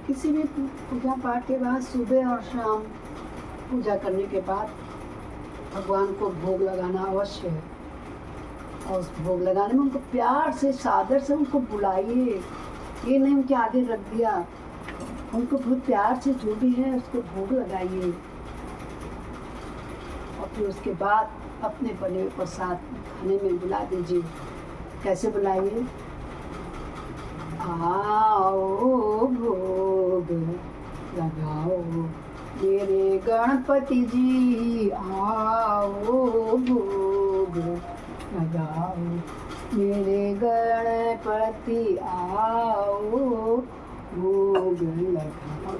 किसी भी पूजा पाठ के बाद सुबह और शाम पूजा करने के बाद भगवान को भोग लगाना अवश्य है। और उस भोग लगाने में उनको प्यार से सादर से उनको बुलाइए, ये नहीं उनके आगे रख दिया। उनको बहुत प्यार से जो भी है उसको भोग लगाइए और फिर उसके बाद अपने बने हुए प्रसाद खाने में बुला दीजिए। कैसे बुलाइए? आओ भोग लगाओ मेरे गणपति जी, आओ भोग लगाओ मेरे गणपति, आओ भोग लगाओ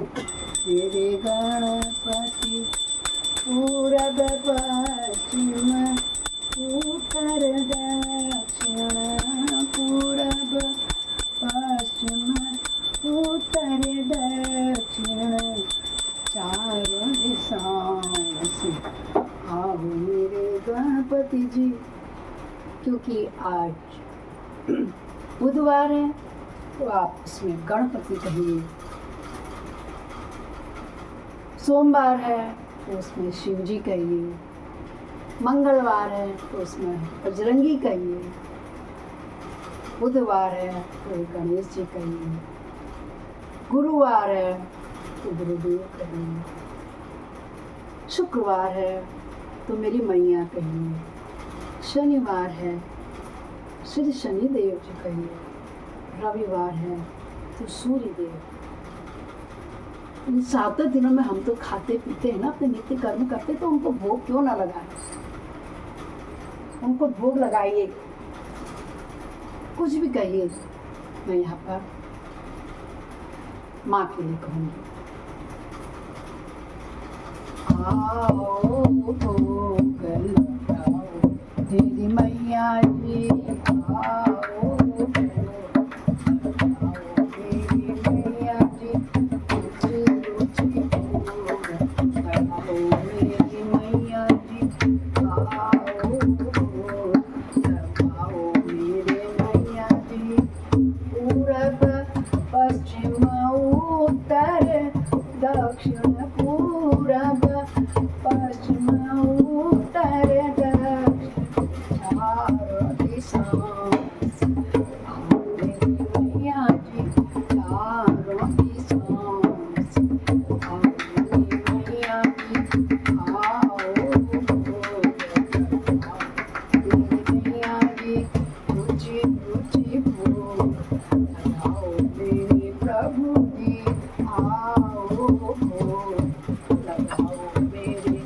मेरे गणपति। पूरब पश्चिम उत्तर दक्षिण, पूरब पश्चिम उत्तर दक्षिण, चारों दिशाओं से आओ मेरे गणपति जी। क्योंकि आज बुधवार है तो आप उसमें गणपति कहिए, सोमवार है तो उसमें शिव जी कहिए, मंगलवार है तो उसमें बजरंगी कहिए, बुधवार है तो गणेश जी कहिए, गुरुवार है तो गुरुदेव कहिए, शुक्रवार है तो मेरी मैया कहिए, शनिवार है श्री शनिदेव जी कहिए, रविवार है तो सूर्य देव। इन 7 दिनों में हम तो खाते पीते हैं ना, अपने नित्य कर्म करते, तो उनको भोग क्यों ना लगाएं? उनको भोग लगाइए, कुछ भी कहिए। मैं यहाँ पर माँ के लिए कहूँगी, आओ भोग लगाओ मेरी मैया जी, आओ भोग लगाओ मेरी मैया जी, रुचि रुचि भोग लगाओ मेरी मैया जी, आओ भोग लगाओ मेरे मैया जी। पूरब पश्चिम उत्तर दक्षिण, पूरब पश्चिम उत्तर दक्षिण, चारों दिशाओं से आओ मेरी मैया जी, चारों दिशाओं से आओ मेरी मैया जी, आओ भोग लगाओ मेरी मैया जी, रुचि रुचि भोग लगाओ मेरे प्रभु जी, आओ भोग लगाओ मेरे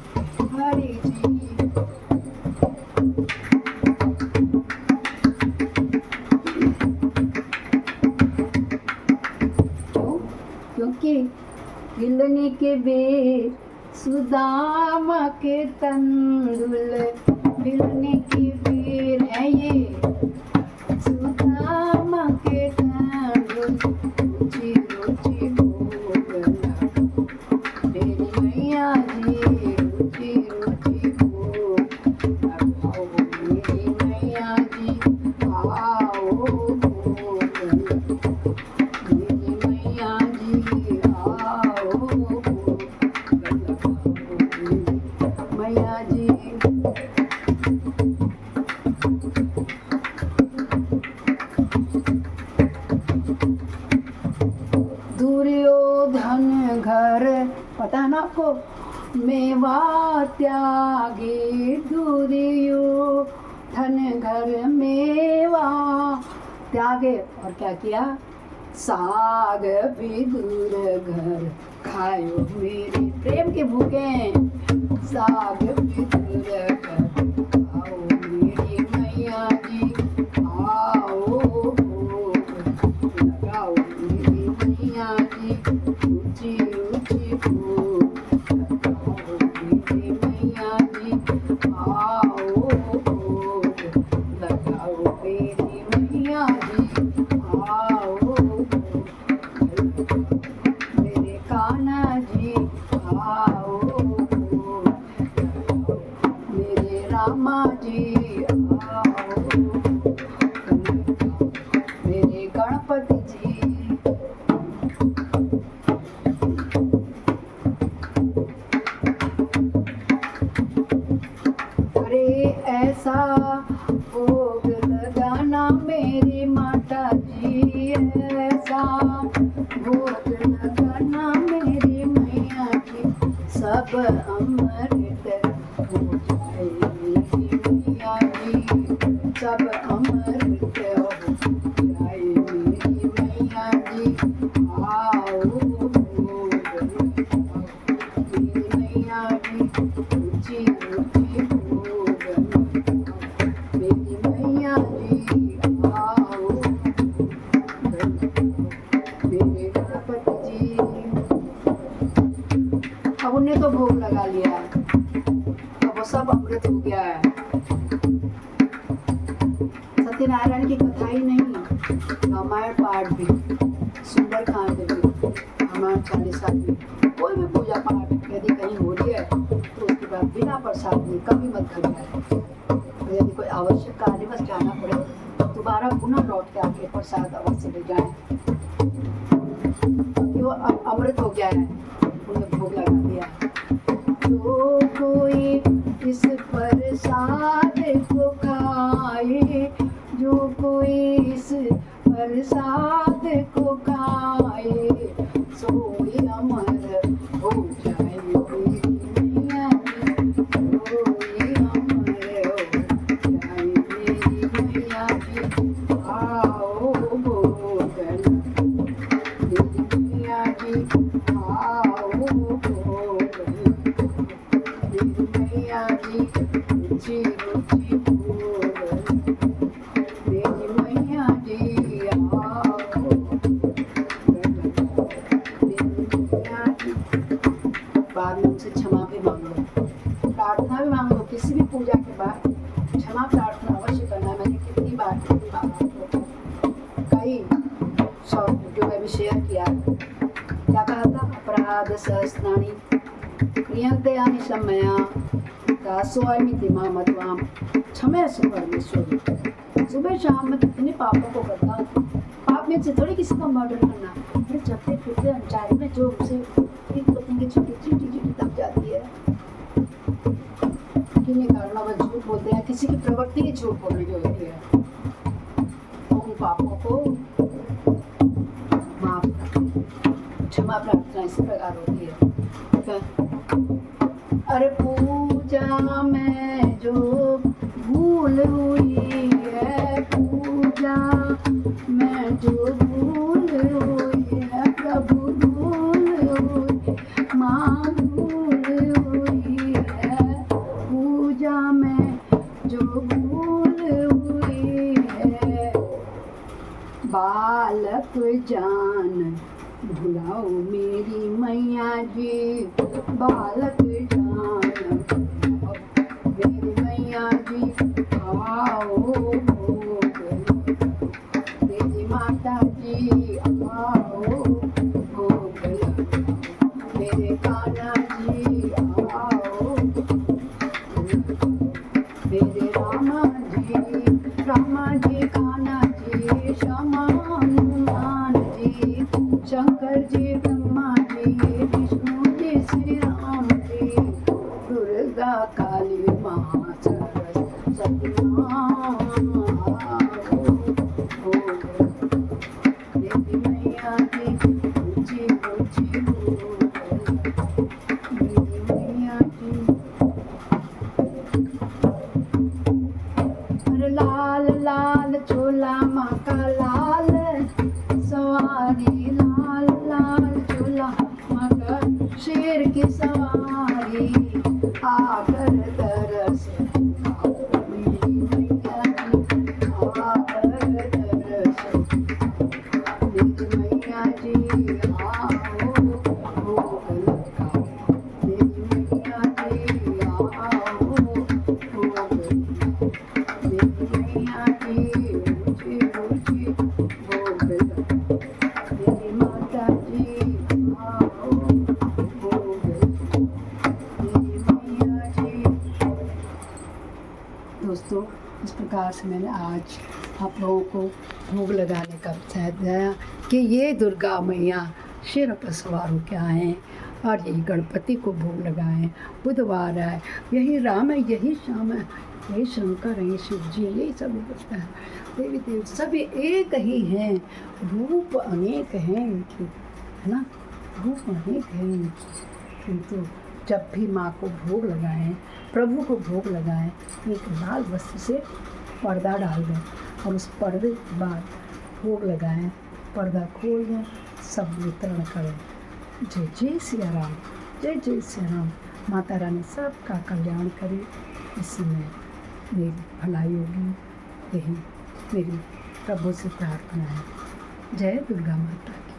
हरि जी। क्योंकि हिलने के बेर सुदामा के तंदुल, हिलने के बेर है ये सुदामा के तंदुल, रुचि रुचि भोग लगाओ मेरी मैया जी, रुचि रुचि भोग लगाओ मेरी मैया जी, आओ भोग लगाओ मेरी मैया जी, आओ भोग लगाओ मैया जी। दुर्योधन घर, पता है ना आपको, मेवा त्यागे, दुर्योधन घर मेवा त्यागे, और क्या किया? साग विदुर घर खायो मेरे प्रेम के भूखे, साग विदुर घर खाओ मेरी मैया जी, आओ भोग लगाओ मेरी मैया जी, रुचि रुचि भोग लगाओ मेरी मैया जी, आओ भोग लगाओ मेरी मैया जी, आओ भोग मेरे कान्हा जी, आओ भोग लगाओ मेरे रामा जी, आओ भोग लगाओ मेरे गणपति जी। का भोग लगाना मेरी मैया जी, सब अमृत हो जाए मेरी मैया जी, सब अमृत हो जाए मेरी मैया जी। आओ भोग लगाओ मेरी मैया जी, ऊंची ऊंची भोग लगाओ मेरी मैया जी। आओ मेरे गणपति जी। अब उन्हें तो भोग लगा लिया है, अब वो सब अमृत हो गया है। सत्यनारायण की कथा ही नहीं, रामायण पाठ भी, सुंदरकांड भी, रामायण चालीसा भी, कोई भी पूजा पाठ यदि कहीं हो रही है तो उसके बाद बिना प्रसाद में कभी मत घर जाए। तो यदि कोई आवश्यक कार्य बस जाना पड़े तो दोबारा पुनः लौट के आके प्रसाद अवश्य ले जाए, क्योंकि वो अब अमृत हो गया है, उन्हें भोग लगा दिया। जो कोई इस प्रसाद को खाए, जो कोई इस प्रसाद को खाए, सोई अमर हो जाए मेरी मैया जी, सोई अमर हो जाए मेरी मैया जी। आओ भोग लगाओ मेरी मैया जी, आओ भोग लगाओ मेरी मैया जी, ऊंची ऊंची भोग लगाओ मेरी मैया जी। आओ भोग लगाओ मेरी मैया जी। बाद में उनसे क्षमा भी मांगो, प्रार्थना भी मांगो, किसी भी पूजा के बाद क्षमा प्रार्थना अवश्य करना। मैंने कितनी बार कई शॉर्ट वीडियो में भी शेयर किया। क्या कहा था? अपराध सहस्राणि क्रियन्ते यानि सम्मया दासोऽस्मि मामत्वां क्षमस्व परमेश्वरी। सुबह शाम में कितने पापों को करता हूँ। पाप में से थोड़ी किसी का मर्डर करना, अरे चलते फिरते अनचाहे में जो उसे छोटी छोटी तक जाती है, किन्हीं कारणों में झूठ बोलते हैं, किसी की प्रवृत्ति ही झूठ बोलने की होती है, तो उन पापों को माफ कर। क्षमा प्रार्थना इस प्रकार होती है। अरे पूजा में जो भूल हुई है, पूजा में जो भूल हुई है, प्रभु भूल हुई, माँ भूल हुई है, पूजा में जो भूल हुई है, बालक जान भुलाओ मेरी मैया जी, बालक जान भुलाओ मेरी मैया जी। आओ भोग लगाओ मेरी माता जी, आओ भोग लगाओ मेरे कान्हा जी, आओ मेरे रामा जी कान्हा जी, श्यामा हनुमान जी, शंकर जी ब्रह्मा जी, विष्णु जी श्री राम जी, दुर्गा काली माँ सरस्वती माँ। मेरी मैया जी, ऊंची ऊंची मेरी मैया जी। अरे लाल लाल चोला माँ का लाल सवारी, लाल लाल चोला मगर शेर की सवारी, आकर तरस मेरी मैया जी, आकर तरस मेरी मैया जी। आओ भोग लगाओ मेरी मैया जी, आओ भोग लगाओ मेरी मैया जी, ऊंची ऊंची भोग लगाओ मेरी माता जी, आओ भोग लगाओ मेरी मैया जी। दोस्तों, इस प्रकार से मैंने आज आप लोगों को भोग लगाने का उत्साह दिया कि ये दुर्गा मैया शेर पर सवार होकर आएँ और यही गणपति को भोग लगाएं। बुधवार है, यही राम है, यही श्याम है, यही शंकर है, यही शिव जी है, यही सब होता है। देवी देवता सभी एक ही हैं, रूप अनेक हैं इनके, है ना, रूप अनेक हैं इनके। किंतु जब भी माँ को भोग लगाएं, प्रभु को भोग लगाएं, एक लाल वस्त्र से पर्दा डाल दें और उस पर्दे के बाद भोग लगाएं, पर्दा खोल दें, सब वितरण करें। जय जय सिया राम, जय जय सिया राम। माता रानी सबका कल्याण करे, इसमें मेरी भलाई होगी, यही मेरी प्रभु से प्रार्थना है। जय दुर्गा माता की।